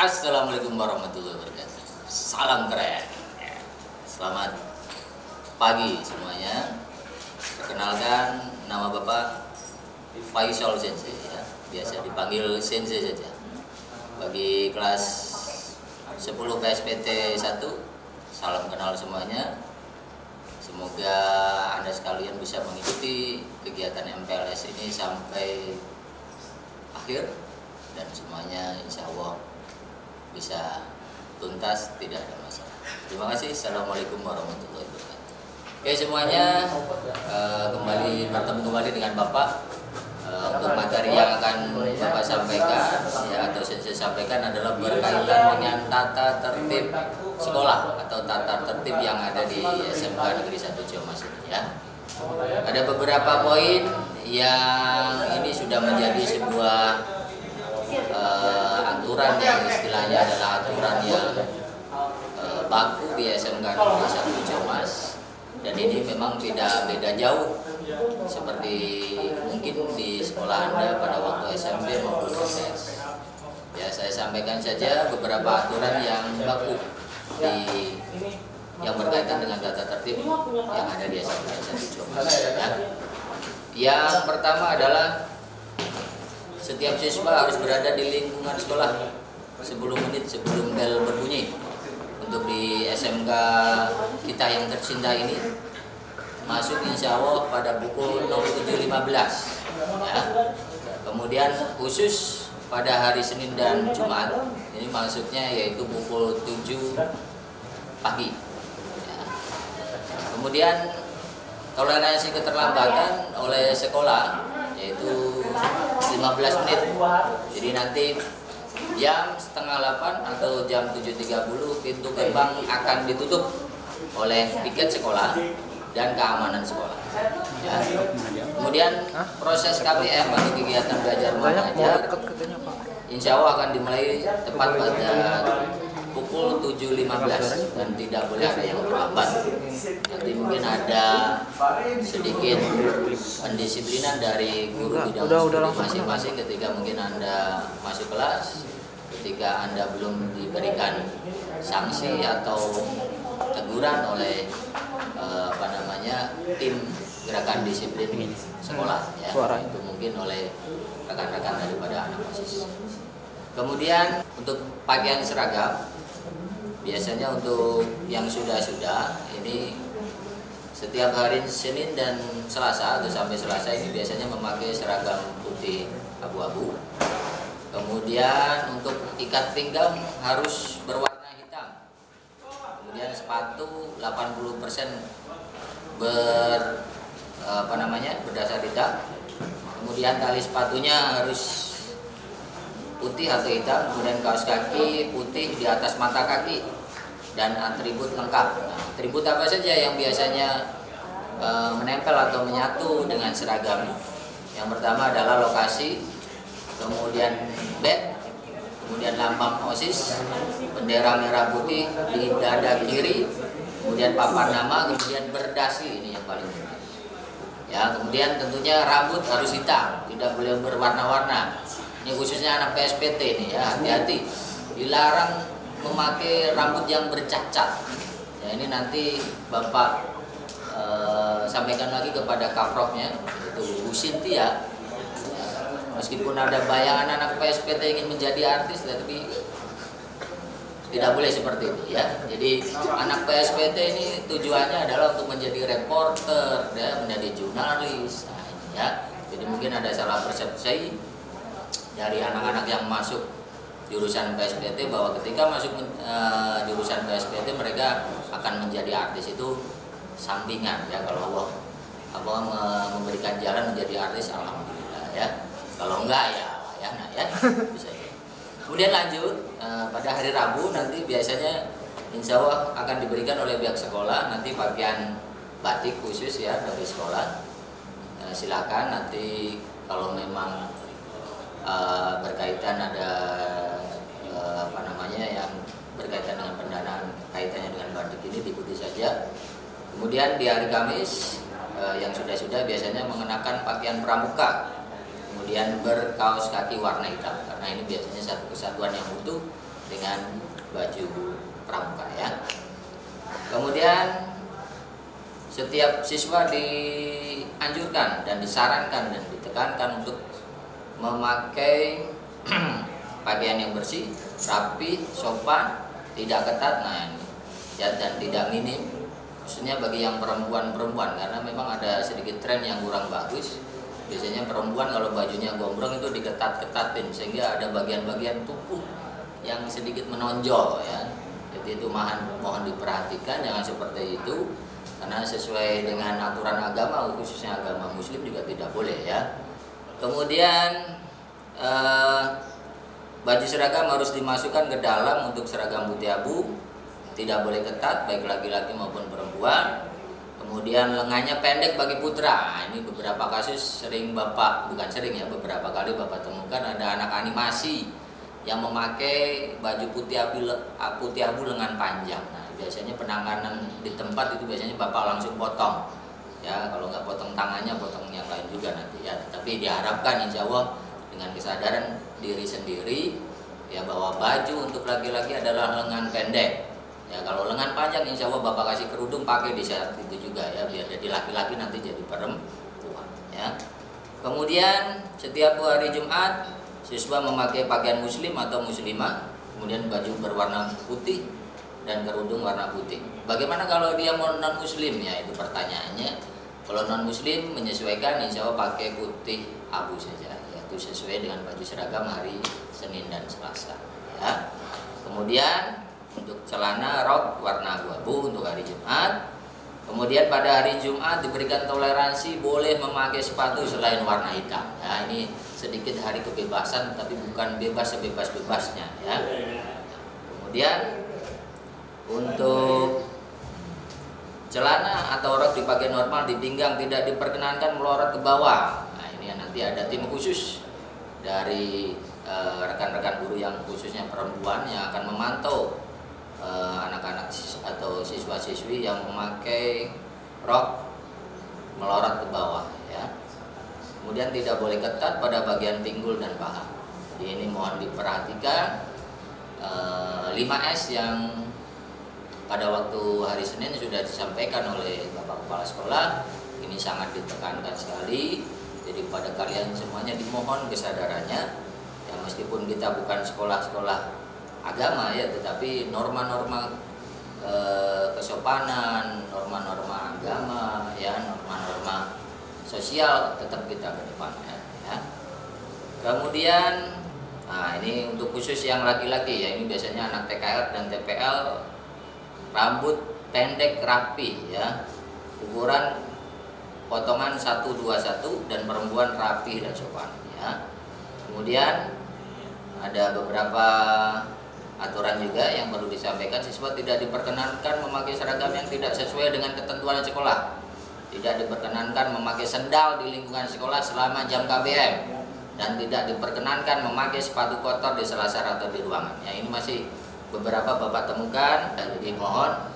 Assalamualaikum warahmatullahi wabarakatuh. Salam keren. Selamat pagi semuanya. Perkenalkan, nama Bapak Faisal Sensei ya. Biasa dipanggil Sensei saja. Bagi kelas 10 PSPT 1, salam kenal semuanya. Semoga Anda sekalian bisa mengikuti kegiatan MPLS ini sampai akhir dan semuanya insya Allah bisa tuntas, tidak ada masalah. Terima kasih. Assalamualaikum warahmatullahi wabarakatuh. Oke semuanya, bertemu kembali dengan Bapak. Untuk materi yang akan Bapak sampaikan ya, atau saya sampaikan adalah berkaitan dengan tata tertib sekolah atau tata tertib yang ada di SMK Negeri 1 Ciamas ini ya. Ada beberapa poin yang ini sudah menjadi sebuah aturan yang istilahnya adalah aturan yang baku di SMK Negeri 1 Ciamas, dan ini memang tidak beda jauh seperti mungkin di sekolah Anda pada waktu SMP maupun SS. Ya, saya sampaikan saja beberapa aturan yang baku yang berkaitan dengan tata tertib yang ada di SMK 1 Ciamas ya. Yang pertama adalah setiap siswa harus berada di lingkungan sekolah 10 menit sebelum bel berbunyi. Untuk di SMK kita yang tercinta ini masuk insya Allah pada pukul 07.15 ya. Kemudian khusus pada hari Senin dan Jumat ini masuknya yaitu pukul 7 pagi ya. Kemudian toleransi keterlambatan oleh sekolah yaitu 15 menit. Jadi nanti jam setengah 8 atau jam 7.30 pintu gerbang akan ditutup oleh piket sekolah dan keamanan sekolah ya. Kemudian proses KBM atau kegiatan belajar mengajar insya Allah akan dimulai tepat pada pukul 7.15 dan tidak boleh ada yang terlambat. Nanti mungkin ada sedikit pendisiplinan dari guru bidang masing-masing ketika mungkin Anda masuk kelas, ketika Anda belum diberikan sanksi atau teguran oleh tim gerakan disiplin sekolah ya. Itu mungkin oleh rekan-rekan daripada anak OSIS. Kemudian untuk pakaian seragam biasanya untuk yang sudah ini setiap hari Senin dan Selasa atau sampai Selasa ini biasanya memakai seragam putih abu-abu. Kemudian untuk ikat pinggang harus berwarna hitam. Kemudian sepatu 80% berdasar hitam. Kemudian tali sepatunya harus putih atau hitam, kemudian kaos kaki putih di atas mata kaki dan atribut lengkap. Nah, atribut apa saja yang biasanya menempel atau menyatu dengan seragam? Yang pertama adalah lokasi, kemudian bed, kemudian lambang OSIS, bendera merah putih di dada kiri, kemudian papan nama, kemudian berdasi, ini yang paling penting. Ya, kemudian tentunya rambut harus hitam, tidak boleh berwarna-warna. Ini khususnya anak PSPT ini ya, hati-hati. Dilarang memakai rambut yang bercacat. Ya, ini nanti Bapak sampaikan lagi kepada Kaprofnya, itu Bu Sinti ya. Meskipun ada bayangan anak PSPT ingin menjadi artis, tapi tidak boleh seperti itu ya. Jadi anak PSPT ini tujuannya adalah untuk menjadi reporter, ya, menjadi jurnalis. Nah, ini ya. Jadi mungkin ada salah persepsi dari anak-anak yang masuk jurusan PSPT bahwa ketika masuk jurusan PSPT mereka akan menjadi artis. Itu sampingan ya. Kalau Allah memberikan jalan menjadi artis, alhamdulillah ya. Kalau enggak ya ya. Bisa ya. Kemudian lanjut pada hari Rabu nanti biasanya insya Allah akan diberikan oleh pihak sekolah nanti pakaian batik khusus ya dari sekolah. Silakan nanti kalau memang berkaitan ada yang berkaitan dengan pendanaan kaitannya dengan batik ini diikuti saja. Kemudian di hari Kamis yang sudah biasanya mengenakan pakaian pramuka, kemudian berkaos kaki warna hitam karena ini biasanya satu kesatuan yang utuh dengan baju pramuka ya. Kemudian setiap siswa dianjurkan dan disarankan dan ditekankan untuk memakai pakaian yang bersih, rapi, sopan, tidak ketat, nah ini ya, dan tidak minim, khususnya bagi yang perempuan karena memang ada sedikit tren yang kurang bagus. Biasanya perempuan kalau bajunya gombrong itu diketat-ketatin sehingga ada bagian-bagian tubuh yang sedikit menonjol ya. Jadi itu mohon diperhatikan, jangan seperti itu. Karena sesuai dengan aturan agama, khususnya agama Muslim juga tidak boleh ya. Kemudian baju seragam harus dimasukkan ke dalam untuk seragam putih abu, tidak boleh ketat baik laki-laki maupun perempuan. Kemudian lengannya pendek bagi putra. Nah, ini beberapa kasus sering beberapa kali Bapak temukan ada anak animasi yang memakai baju putih abu lengan panjang. Nah, biasanya penanganan di tempat itu biasanya Bapak langsung potong ya, kalau nggak potong tangannya potong yang lain juga nanti ya. Tapi diharapkan insya Allah dengan kesadaran diri sendiri ya bahwa baju untuk laki-laki adalah lengan pendek ya. Kalau lengan panjang insya Allah Bapak kasih kerudung pakai di saat itu juga ya, biar jadi laki-laki nanti jadi perempuan ya. Kemudian setiap hari Jumat siswa memakai pakaian muslim atau muslimah, kemudian baju berwarna putih dan kerudung warna putih. Bagaimana kalau dia non muslim ya, itu pertanyaannya. Kalau non muslim menyesuaikan insya Allah pakai putih abu saja, yaitu sesuai dengan baju seragam hari Senin dan Selasa ya. Kemudian untuk celana rok warna abu-abu untuk hari Jumat. Kemudian pada hari Jumat diberikan toleransi boleh memakai sepatu selain warna hitam ya. Ini sedikit hari kebebasan tapi bukan bebas sebebas-bebasnya ya. Kemudian untuk celana atau rok dipakai normal di pinggang, tidak diperkenankan melorot ke bawah. Nah, ini nanti ada tim khusus dari rekan-rekan guru yang khususnya perempuan yang akan memantau anak-anak atau siswa-siswi yang memakai rok melorot ke bawah ya. Kemudian tidak boleh ketat pada bagian pinggul dan paha. Jadi ini mohon diperhatikan 5S yang pada waktu hari Senin sudah disampaikan oleh Bapak Kepala Sekolah. Ini sangat ditekankan sekali. Jadi pada kalian semuanya dimohon kesadarannya ya, meskipun kita bukan sekolah-sekolah agama ya, tetapi norma-norma kesopanan, norma-norma agama ya, norma-norma sosial tetap kita kedepankan ya. Kemudian nah ini untuk khusus yang laki-laki ya, ini biasanya anak TKR dan TPL rambut pendek rapi ya, ukuran potongan 121 dan perempuan rapi dan sopan ya. Kemudian ada beberapa aturan juga yang perlu disampaikan. Siswa tidak diperkenankan memakai seragam yang tidak sesuai dengan ketentuan sekolah. Tidak diperkenankan memakai sendal di lingkungan sekolah selama jam KBM, dan tidak diperkenankan memakai sepatu kotor di selasar atau di ruangan ya. Ini masih beberapa Bapak temukan, dan jadi mohon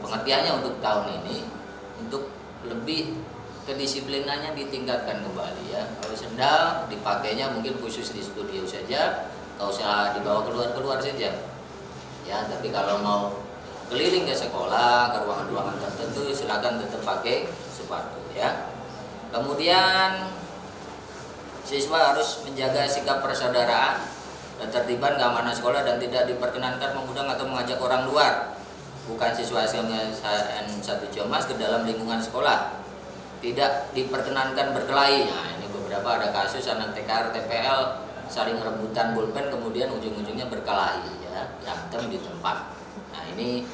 pengertiannya untuk tahun ini untuk lebih kedisiplinannya ditingkatkan kembali ya. Kalau sendal dipakainya mungkin khusus di studio saja, nggak usah dibawa keluar saja ya. Tapi kalau mau keliling ke sekolah, ke ruangan-ruangan tertentu, silakan tetap pakai sepatu ya. Kemudian siswa harus menjaga sikap persaudaraan, ketertiban, keamanan sekolah, dan tidak diperkenankan mengundang atau mengajak orang luar bukan siswa SMK 1 Ciamas ke dalam lingkungan sekolah. Tidak diperkenankan berkelahi. Nah, ini beberapa ada kasus anak TKR TPL saling rebutan pulpen kemudian ujung-ujungnya berkelahi ya, berantem di tempat. Nah, ini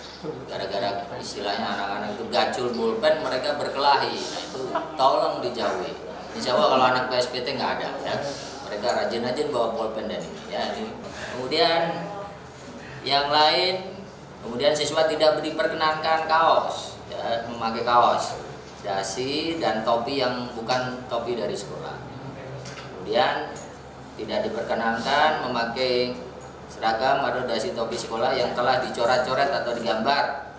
gara-gara istilahnya anak-anak itu gacul pulpen mereka berkelahi. Nah, itu tolong dijauhi. Insya Allah kalau anak PSPT nggak ada ya. Mereka rajin-rajin bawa pulpen dan ini ya. Kemudian yang lain, kemudian siswa tidak diperkenankan kaos ya, memakai kaos, dasi dan topi yang bukan topi dari sekolah. Kemudian tidak diperkenankan memakai seragam atau dasi topi sekolah yang telah dicoret-coret atau digambar.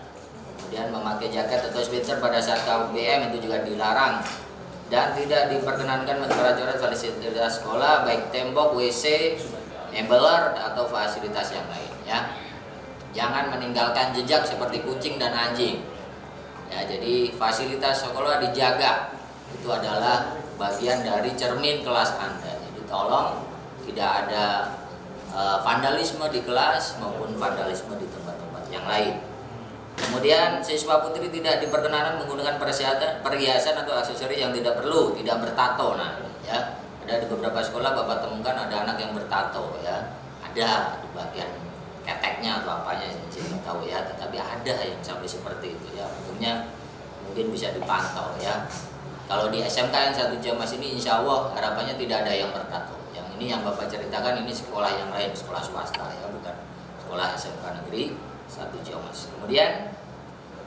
Kemudian memakai jaket atau sweater pada saat KBM itu juga dilarang. Dan tidak diperkenankan mencoret-coret fasilitas sekolah baik tembok, WC, mebel atau fasilitas yang lain ya. Jangan meninggalkan jejak seperti kucing dan anjing. Ya, jadi fasilitas sekolah dijaga. Itu adalah bagian dari cermin kelas Anda. Jadi tolong tidak ada vandalisme di kelas maupun vandalisme di tempat-tempat yang lain. Kemudian siswa putri tidak diperkenankan menggunakan perhiasan atau aksesoris yang tidak perlu, tidak bertato. Nah, ya, ada di beberapa sekolah Bapak temukan ada anak yang bertato ya. Ada di bagian keteknya atau apanya saya tidak tahu ya, tetapi ada yang sampai seperti itu ya. Untungnya mungkin bisa dipantau ya. Kalau di SMKN 1 Ciamas ini insya Allah harapannya tidak ada yang bertato. Yang ini yang Bapak ceritakan ini sekolah yang lain, sekolah swasta ya, bukan sekolah SMK Negeri 1 Ciamas. Kemudian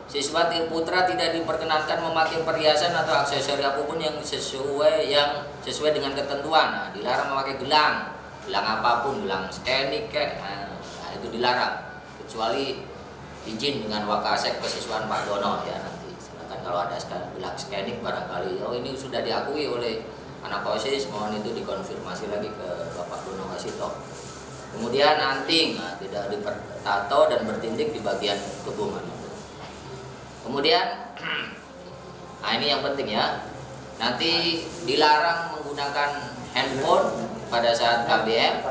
siswa putra tidak diperkenankan memakai perhiasan atau aksesori apapun yang sesuai dengan ketentuan. Nah, dilarang memakai gelang apapun, gelang skenik nah, itu dilarang kecuali izin dengan Wakasek Kesiswaan Pak Dono ya nanti. Silakan kalau ada gelang skenik barangkali oh ini sudah diakui oleh anak OSIS, mohon itu dikonfirmasi lagi ke Bapak Dono Kasito. Kemudian anting tidak dipertato dan bertindik di bagian tubuh mana. Kemudian nah ini yang penting ya, nanti dilarang menggunakan handphone pada saat KBM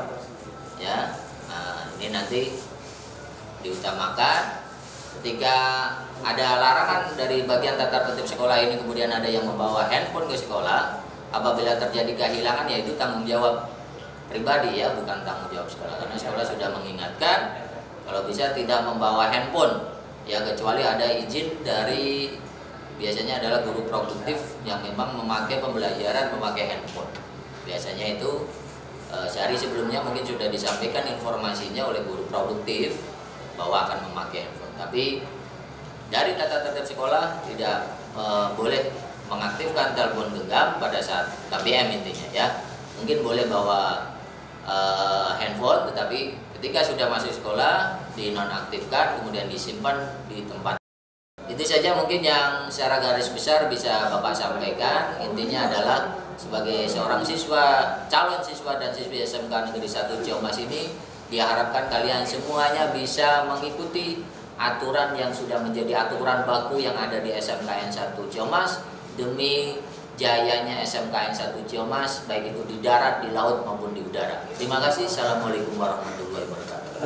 ya. Nah, ini nanti diutamakan. Ketika ada larangan dari bagian tata tertib sekolah ini kemudian ada yang membawa handphone ke sekolah, apabila terjadi kehilangan yaitu tanggung jawab pribadi ya, bukan tanggung jawab sekolah, karena sekolah sudah mengingatkan kalau bisa tidak membawa handphone ya, kecuali ada izin dari biasanya adalah guru produktif yang memang memakai pembelajaran memakai handphone. Biasanya itu sehari sebelumnya mungkin sudah disampaikan informasinya oleh guru produktif bahwa akan memakai handphone. Tapi dari tata tertib sekolah tidak boleh mengaktifkan telepon genggam pada saat KBM intinya ya. Mungkin boleh bawa handphone, tetapi ketika sudah masuk sekolah dinonaktifkan kemudian disimpan di tempat. Itu saja mungkin yang secara garis besar bisa Bapak sampaikan. Intinya adalah sebagai seorang siswa, calon siswa dan siswi SMK Negeri 1 Ciamas ini diharapkan kalian semuanya bisa mengikuti aturan yang sudah menjadi aturan baku yang ada di SMKN 1 Ciamas demi jayanya SMKN 1 Ciamas, baik itu di darat, di laut maupun di udara. Terima kasih. Assalamualaikum warahmatullahi wabarakatuh.